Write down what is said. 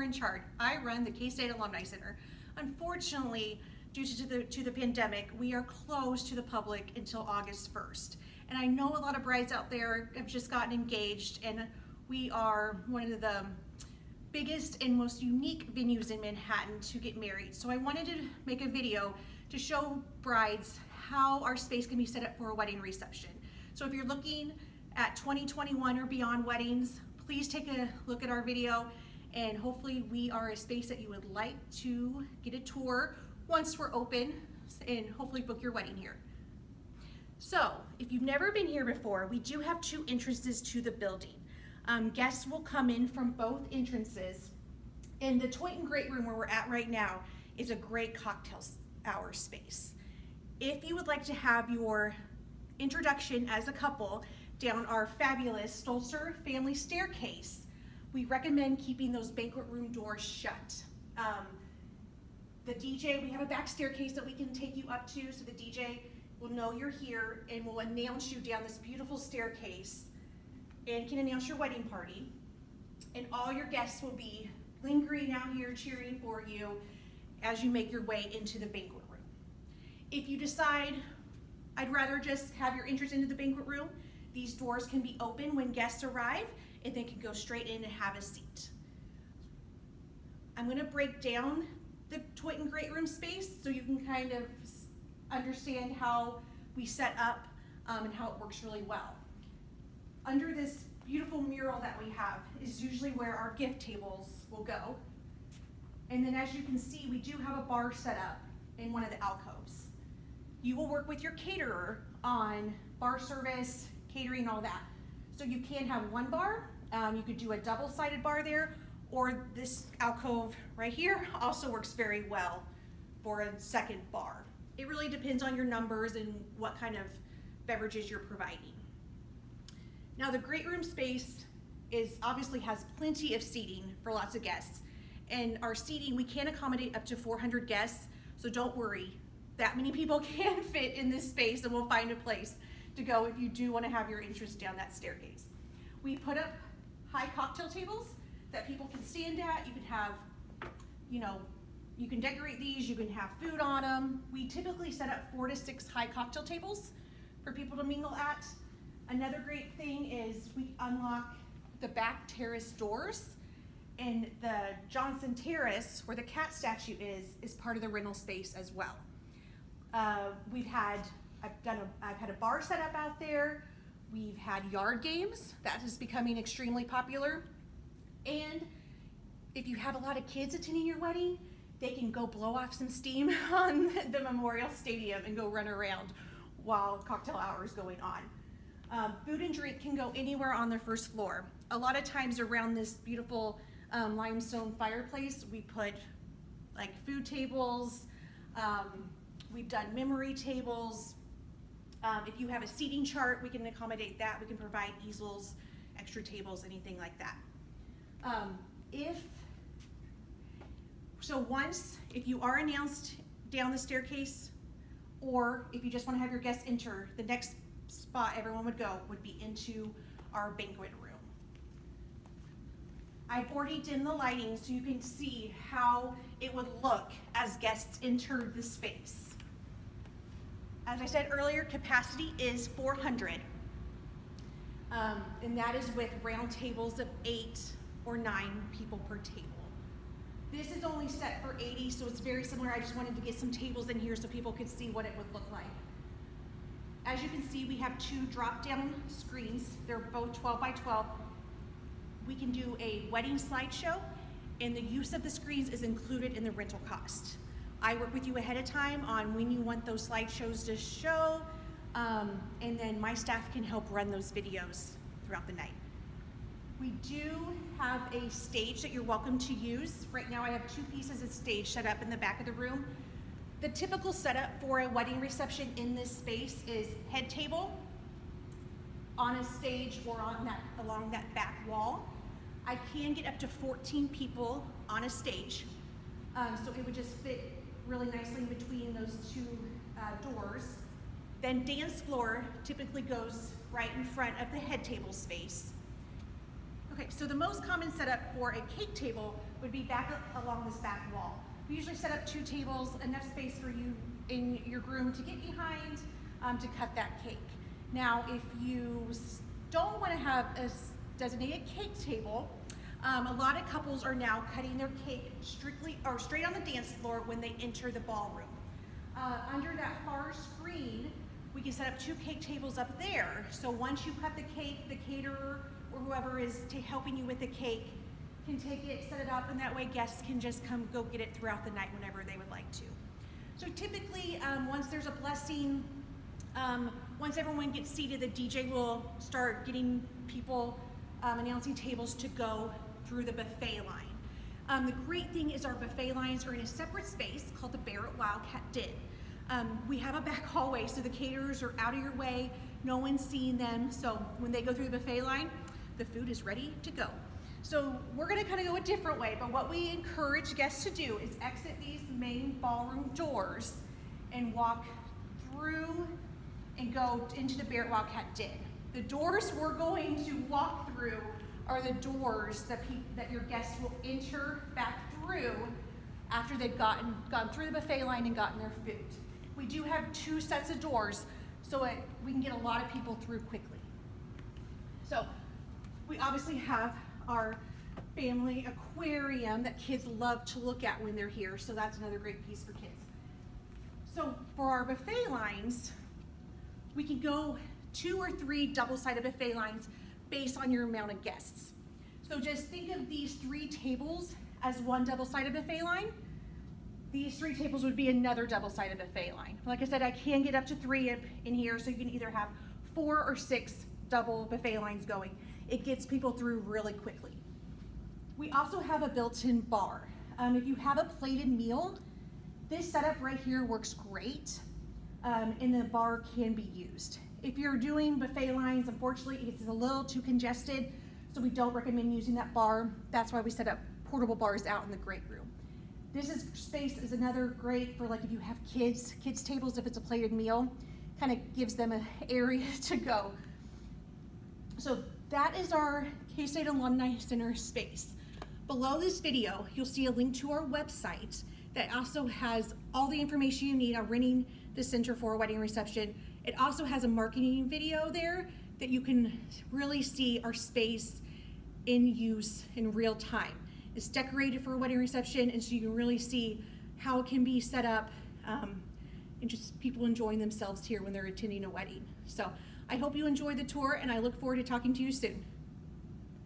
in charge. I run the K-State Alumni Center. Unfortunately, due to the pandemic, we are closed to the public until August 1st. And I know a lot of brides out there have just gotten engaged, and we are one of the biggest and most unique venues in Manhattan to get married. So I wanted to make a video to show brides how our space can be set up for a wedding reception. So if you're looking at 2021 or beyond weddings, please take a look at our video, and hopefully we are a space that you would like to get a tour once we're open, and hopefully book your wedding here. So if you've never been here before, we do have 2 entrances to the building. Guests will come in from both entrances, and the Toit and Great Room where we're at right now is a great cocktail hour space. If you would like to have your introduction as a couple down our fabulous Stolzer family staircase, we recommend keeping those banquet room doors shut. The DJ, we have a back staircase that we can take you up to, so the DJ will know you're here and will announce you down this beautiful staircase and can announce your wedding party. And all your guests will be lingering out here cheering for you as you make your way into the banquet room. If you decide, I'd rather just have your entrance into the banquet room, these doors can be open when guests arrive, and they can go straight in and have a seat. I'm gonna break down the Toit and Great Room space so you can kind of understand how we set up and how it works really well. Under this beautiful mural that we have is usually where our gift tables will go. And then as you can see, we do have a bar set up in one of the alcoves. You will work with your caterer on bar service, catering, all that. So you can have one bar, you could do a double-sided bar there, or this alcove right here also works very well for a second bar. It really depends on your numbers and what kind of beverages you're providing. Now the Great Room space obviously has plenty of seating for lots of guests. And our seating, we can accommodate up to 400 guests, so don't worry. That many people can fit in this space, and we'll find a place to go if you do want to have your entrance down that staircase. We put up high cocktail tables that people can stand at. You can have, you can decorate these, you can have food on them. We typically set up 4 to 6 high cocktail tables for people to mingle at. Another great thing is we unlock the back terrace doors, and the Johnson Terrace, where the cat statue is part of the rental space as well. I've had a bar set up out there. We've had yard games. That is becoming extremely popular. And if you have a lot of kids attending your wedding, they can go blow off some steam on the Memorial Stadium and go run around while cocktail hour is going on. Food and drink can go anywhere on the first floor. A lot of times around this beautiful limestone fireplace, we put like food tables. We've done memory tables. If you have a seating chart, we can accommodate that. We can provide easels, extra tables, anything like that. If you are announced down the staircase, or if you just want to have your guests enter, the next spot everyone would go would be into our banquet room. I've already dimmed the lighting so you can see how it would look as guests enter the space. As I said earlier, capacity is 400, and that is with round tables of 8 or 9 people per table. This is only set for 80, so it's very similar. I just wanted to get some tables in here so people could see what it would look like. As you can see, we have 2 drop-down screens. They're both 12 by 12. We can do a wedding slideshow, and the use of the screens is included in the rental cost. I work with you ahead of time on when you want those slideshows to show, and then my staff can help run those videos throughout the night. We do have a stage that you're welcome to use. Right now I have 2 pieces of stage set up in the back of the room. The typical setup for a wedding reception in this space is head table on a stage or along that back wall. I can get up to 14 people on a stage, so it would just fit really nicely between those 2 doors. Then dance floor typically goes right in front of the head table space. Okay, so the most common setup for a cake table would be back along this back wall. We usually set up 2 tables, enough space for you in your room to get behind to cut that cake. Now, if you don't want to have a designated cake table, a lot of couples are now cutting their cake straight on the dance floor when they enter the ballroom. Under that far screen, we can set up 2 cake tables up there. So once you cut the cake, the caterer or whoever is helping you with the cake can take it, set it up, and that way guests can just come go get it throughout the night whenever they would like to. So typically, once there's a blessing, once everyone gets seated, the DJ will start getting people announcing tables to go through the buffet line. The great thing is our buffet lines are in a separate space called the Barrett Wildcat Den. We have a back hallway, so the caterers are out of your way, no one's seeing them, so when they go through the buffet line, the food is ready to go. So we're gonna kind of go a different way, but what we encourage guests to do is exit these main ballroom doors and walk through and go into the Barrett Wildcat Den. The doors we're going to walk through are the doors that your guests will enter back through after they've gone through the buffet line and gotten their food. We do have 2 sets of doors, so we can get a lot of people through quickly. So we obviously have our family aquarium that kids love to look at when they're here, so that's another great piece for kids. So for our buffet lines, we can go 2 or 3 double-sided buffet lines based on your amount of guests. So just think of these 3 tables as 1 double-sided buffet line. These 3 tables would be another double-sided buffet line. Like I said, I can get up to 3 in here, so you can either have 4 or 6 double buffet lines going. It gets people through really quickly. We also have a built-in bar. If you have a plated meal, this setup right here works great, and the bar can be used. If you're doing buffet lines, unfortunately, it's a little too congested, so we don't recommend using that bar. That's why we set up portable bars out in the great room. Space is another great for, like, if you have kids tables, if it's a plated meal, kind of gives them an area to go. So that is our K-State Alumni Center space. Below this video, you'll see a link to our website that also has all the information you need on renting the center for a wedding reception. It also has a marketing video there that you can really see our space in use in real time. It's decorated for a wedding reception, and so you can really see how it can be set up and just people enjoying themselves here when they're attending a wedding. So I hope you enjoyed the tour, and I look forward to talking to you soon.